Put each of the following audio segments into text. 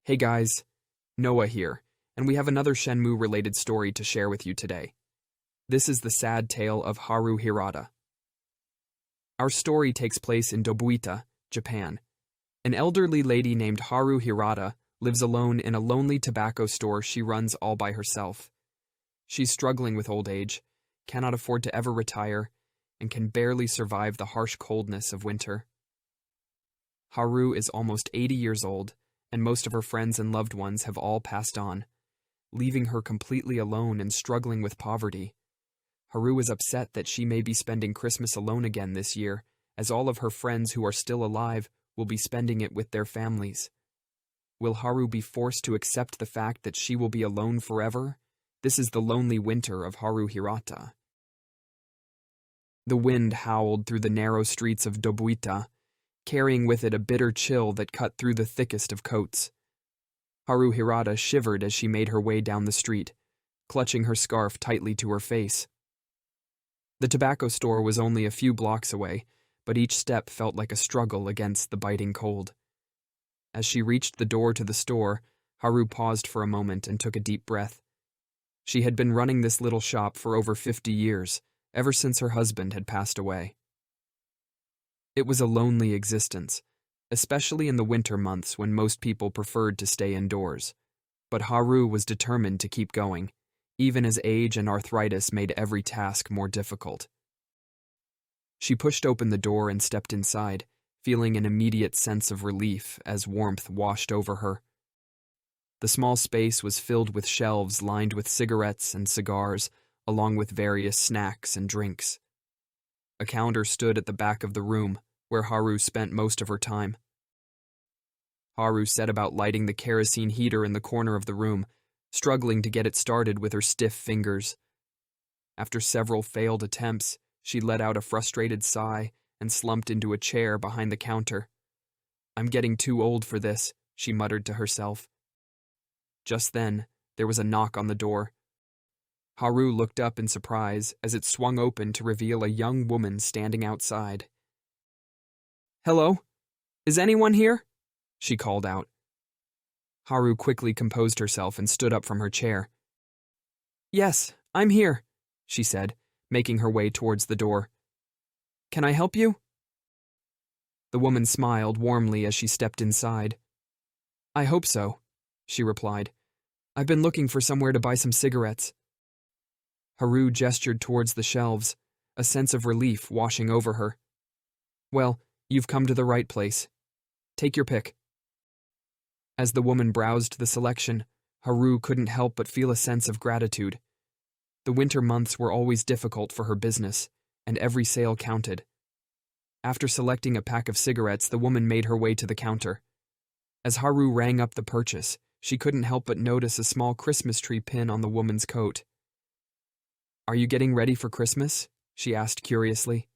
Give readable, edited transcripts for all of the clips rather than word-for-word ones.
Hey guys, Noah here, and we have another Shenmue-related story to share with you today. This is the sad tale of Haru Hirata. Our story takes place in Dobuita, Japan. An elderly lady named Haru Hirata lives alone in a lonely tobacco store she runs all by herself. She's struggling with old age, cannot afford to ever retire, and can barely survive the harsh coldness of winter. Haru is almost 80 years old, and most of her friends and loved ones have all passed on, leaving her completely alone and struggling with poverty. Haru is upset that she may be spending Christmas alone again this year, as all of her friends who are still alive will be spending it with their families. Will Haru be forced to accept the fact that she will be alone forever? This is the lonely winter of Haru Hirata. The wind howled through the narrow streets of Dobuita, carrying with it a bitter chill that cut through the thickest of coats. Haru Hirata shivered as she made her way down the street, clutching her scarf tightly to her face. The tobacco store was only a few blocks away, but each step felt like a struggle against the biting cold. As she reached the door to the store, Haru paused for a moment and took a deep breath. She had been running this little shop for over 50 years, ever since her husband had passed away. It was a lonely existence, especially in the winter months when most people preferred to stay indoors. But Haru was determined to keep going, even as age and arthritis made every task more difficult. She pushed open the door and stepped inside, feeling an immediate sense of relief as warmth washed over her. The small space was filled with shelves lined with cigarettes and cigars, along with various snacks and drinks. A counter stood at the back of the room, where Haru spent most of her time. Haru set about lighting the kerosene heater in the corner of the room, struggling to get it started with her stiff fingers. After several failed attempts, she let out a frustrated sigh and slumped into a chair behind the counter. "I'm getting too old for this," she muttered to herself. Just then, there was a knock on the door. Haru looked up in surprise as it swung open to reveal a young woman standing outside. "Hello? Is anyone here?" she called out. Haru quickly composed herself and stood up from her chair. "Yes, I'm here," she said, making her way towards the door. "Can I help you?" The woman smiled warmly as she stepped inside. "I hope so," she replied. "I've been looking for somewhere to buy some cigarettes." Haru gestured towards the shelves, a sense of relief washing over her. "Well, you've come to the right place. Take your pick." As the woman browsed the selection, Haru couldn't help but feel a sense of gratitude. The winter months were always difficult for her business, and every sale counted. After selecting a pack of cigarettes, the woman made her way to the counter. As Haru rang up the purchase, she couldn't help but notice a small Christmas tree pin on the woman's coat. "Are you getting ready for Christmas?" she asked curiously.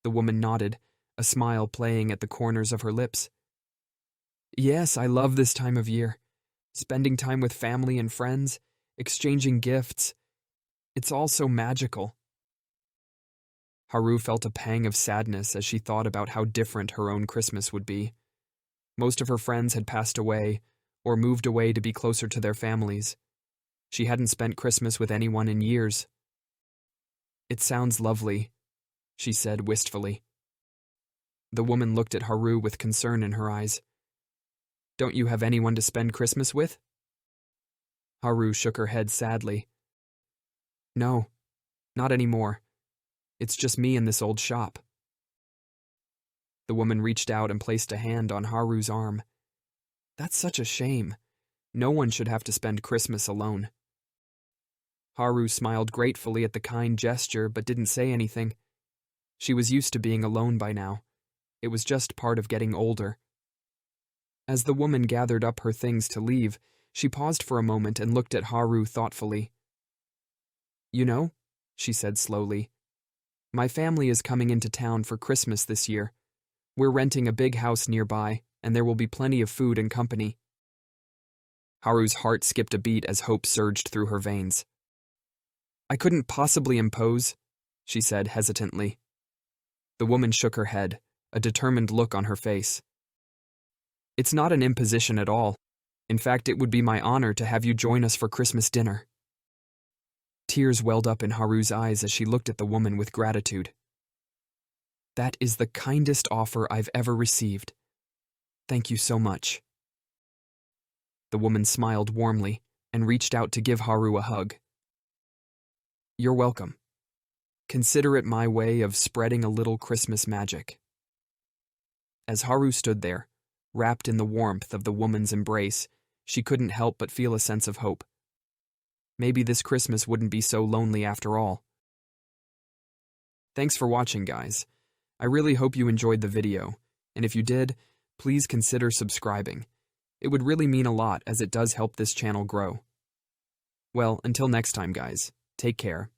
The woman nodded, a smile playing at the corners of her lips. "Yes, I love this time of year. Spending time with family and friends, exchanging gifts. It's all so magical." Haru felt a pang of sadness as she thought about how different her own Christmas would be. Most of her friends had passed away, or moved away to be closer to their families. She hadn't spent Christmas with anyone in years. "It sounds lovely," she said wistfully. The woman looked at Haru with concern in her eyes. "Don't you have anyone to spend Christmas with?" Haru shook her head sadly. "No, not anymore. It's just me in this old shop." The woman reached out and placed a hand on Haru's arm. "That's such a shame. No one should have to spend Christmas alone." Haru smiled gratefully at the kind gesture but didn't say anything. She was used to being alone by now. It was just part of getting older. As the woman gathered up her things to leave, she paused for a moment and looked at Haru thoughtfully. "You know," she said slowly, "my family is coming into town for Christmas this year. We're renting a big house nearby, and there will be plenty of food and company." Haru's heart skipped a beat as hope surged through her veins. "I couldn't possibly impose," she said hesitantly. The woman shook her head, a determined look on her face. It's not an imposition at all. In fact, it would be my honor to have you join us for Christmas dinner." Tears welled up in Haru's eyes as she looked at the woman with gratitude. "That is the kindest offer I've ever received. Thank you so much." The woman smiled warmly and reached out to give Haru a hug. "You're welcome. Consider it my way of spreading a little Christmas magic." As Haru stood there, wrapped in the warmth of the woman's embrace, she couldn't help but feel a sense of hope. Maybe this Christmas wouldn't be so lonely after all. Thanks for watching, guys. I really hope you enjoyed the video, and if you did, please consider subscribing. It would really mean a lot as it does help this channel grow. Well, until next time, guys, take care.